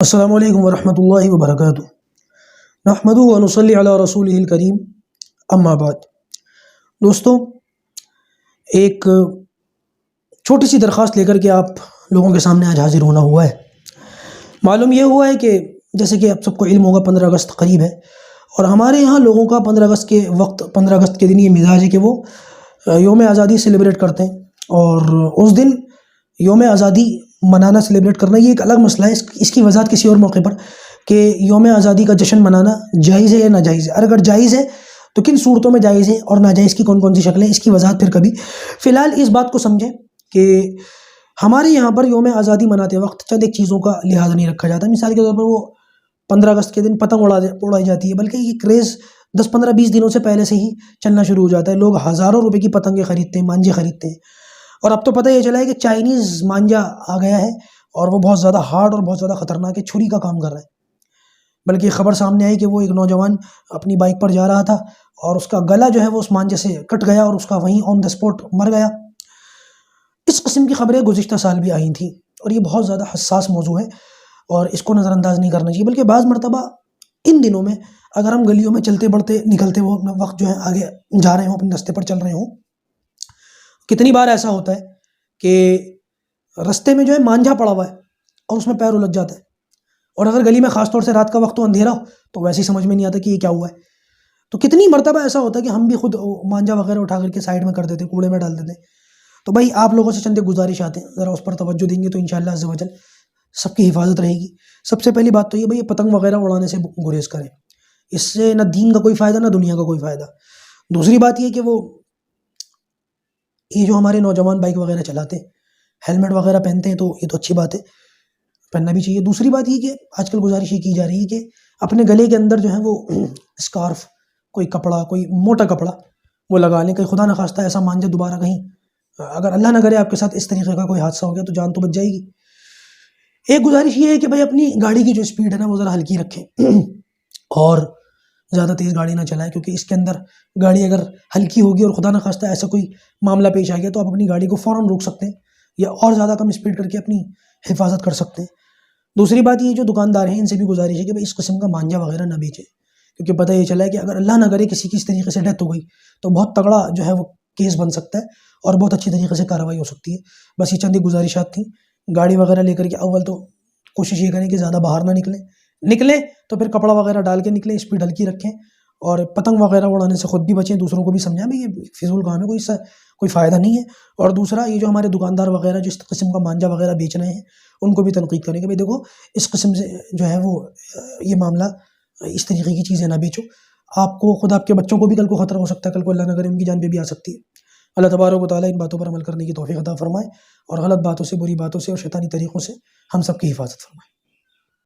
السلام علیکم ورحمۃ اللہ وبرکاتہ۔ نحمدہ و نصلی علی رسولہ الکریم، اما بعد۔ دوستو، ایک چھوٹی سی درخواست لے کر کے آپ لوگوں کے سامنے آج حاضر ہونا ہوا ہے۔ معلوم یہ ہوا ہے کہ جیسے کہ آپ سب کو علم ہوگا 15 اگست قریب ہے، اور ہمارے یہاں لوگوں کا 15 اگست کے وقت 15 اگست کے دن یہ مزاج ہے کہ وہ یوم آزادی سیلیبریٹ کرتے ہیں، اور اس دن یوم آزادی منانا سیلیبریٹ کرنا یہ ایک الگ مسئلہ ہے۔ اس کی وضاحت کسی اور موقع پر کہ یوم آزادی کا جشن منانا جائز ہے یا ناجائز ہے، اور اگر جائز ہے تو کن صورتوں میں جائز ہے اور ناجائز کی کون کون سی شکلیں، اس کی وضاحت پھر کبھی۔ فی الحال اس بات کو سمجھیں کہ ہمارے یہاں پر یوم آزادی مناتے وقت چند ایک چیزوں کا لحاظ نہیں رکھا جاتا۔ مثال کے طور پر وہ 15 اگست کے دن پتنگ اڑائی جاتی ہے، بلکہ یہ کریز 10-15-20 دنوں سے پہلے سے ہی چلنا شروع ہو جاتا ہے۔ لوگ ہزاروں روپے کی پتنگیں خریدتے ہیں، مانجے خریدتے ہیں، اور اب تو پتہ یہ چلا ہے کہ چائنیز مانجا آ گیا ہے، اور وہ بہت زیادہ ہارڈ اور بہت زیادہ خطرناک ہے، چھری کا کام کر رہا ہے۔ بلکہ خبر سامنے آئی کہ وہ ایک نوجوان اپنی بائک پر جا رہا تھا اور اس کا گلا جو ہے وہ اس مانجے سے کٹ گیا اور اس کا وہیں آن دا اسپاٹ مر گیا۔ اس قسم کی خبریں گزشتہ سال بھی آئی تھیں، اور یہ بہت زیادہ حساس موضوع ہے اور اس کو نظر انداز نہیں کرنا چاہیے۔ بلکہ بعض مرتبہ ان دنوں میں اگر ہم گلیوں میں چلتے بڑھتے نکلتے وہ اپنا وقت جو ہے آگے جا رہے ہوں، اپنے رستے پر چل رہے ہوں، کتنی بار ایسا ہوتا ہے کہ رستے میں جو ہے مانجھا پڑا ہوا ہے اور اس میں پیر الجھ جاتا ہے، اور اگر گلی میں خاص طور سے رات کا وقت ہو، اندھیرا ہو، تو ویسے ہی سمجھ میں نہیں آتا کہ یہ کیا ہوا ہے۔ تو کتنی مرتبہ ایسا ہوتا ہے کہ ہم بھی خود مانجھا وغیرہ اٹھا کر کے سائڈ میں کر دیتے ہیں، کوڑے میں ڈال دیتے ہیں۔ تو بھائی آپ لوگوں سے چند گزارش آتے ہیں، ذرا اس پر توجہ دیں گے تو انشاءاللہ عز و جل سب کی حفاظت رہے گی۔ سب سے پہلی بات تو یہ بھائی پتنگ وغیرہ اڑانے سے گریز کریں، اس سے نہ دین کا کوئی فائدہ نہ دنیا کا کوئی فائدہ۔ دوسری بات یہ کہ یہ جو ہمارے نوجوان بائک وغیرہ چلاتے ہیں، ہیلمٹ وغیرہ پہنتے ہیں، تو یہ تو اچھی بات ہے، پہننا بھی چاہیے۔ دوسری بات یہ کہ آج کل گزارش یہ کی جا رہی ہے کہ اپنے گلے کے اندر جو ہے وہ اسکارف، کوئی کپڑا، کوئی موٹا کپڑا وہ لگا لیں، کہیں خدا نہ خواستہ ایسا مانجا دوبارہ کہیں اگر اللہ نہ کرے آپ کے ساتھ اس طریقے کا کوئی حادثہ ہو گیا تو جان تو بچ جائے گی۔ ایک گزارش یہ ہے کہ بھائی اپنی گاڑی کی جو اسپیڈ ہے نا وہ ذرا ہلکی رکھیں اور زیادہ تیز گاڑی نہ چلائیں، کیونکہ اس کے اندر گاڑی اگر ہلکی ہوگی اور خدا نہ خواستہ ایسا کوئی معاملہ پیش آ گیا تو آپ اپنی گاڑی کو فوراً روک سکتے ہیں یا اور زیادہ کم اسپیڈ کر کے اپنی حفاظت کر سکتے ہیں۔ دوسری بات یہ جو دکاندار ہیں ان سے بھی گزارش ہے کہ بھائی اس قسم کا مانجا وغیرہ نہ بیچیں، کیونکہ پتہ یہ چلا ہے کہ اگر اللہ نہ کرے کسی کی اس طریقے سے ڈیتھ ہو گئی تو بہت تگڑا جو ہے وہ کیس بن سکتا ہے اور بہت اچھی طریقے سے کارروائی ہو سکتی ہے۔ بس یہ چند گزارشات تھیں۔ گاڑی وغیرہ لے کر کے اول تو کوشش یہ کریں کہ زیادہ باہر نہ نکلیں تو پھر کپڑا وغیرہ ڈال کے نکلیں، اسپیڈ ہلکی رکھیں، اور پتنگ وغیرہ اڑانے سے خود بھی بچیں، دوسروں کو بھی سمجھائیں بھائی یہ فضول کام ہے، کوئی فائدہ نہیں ہے۔ اور دوسرا یہ جو ہمارے دکاندار وغیرہ جو اس قسم کا مانجا وغیرہ بیچ رہے ہیں ان کو بھی تنقید کریں کہ بھائی دیکھو اس قسم سے جو ہے وہ یہ معاملہ، اس طریقے کی چیزیں نہ بیچو، آپ کو خود آپ کے بچوں کو بھی کل کو خطرہ ہو سکتا ہے، کل کو اللہ نہ کرے ان کی جان پہ بھی آ سکتی ہے۔ اللہ تبارک و تعالیٰ ان باتوں پر عمل کرنے کی توفیق عطا فرمائے، اور غلط باتوں سے، بری باتوں سے اور شیطانی طریقوں سے ہم سب کی حفاظت فرمائے۔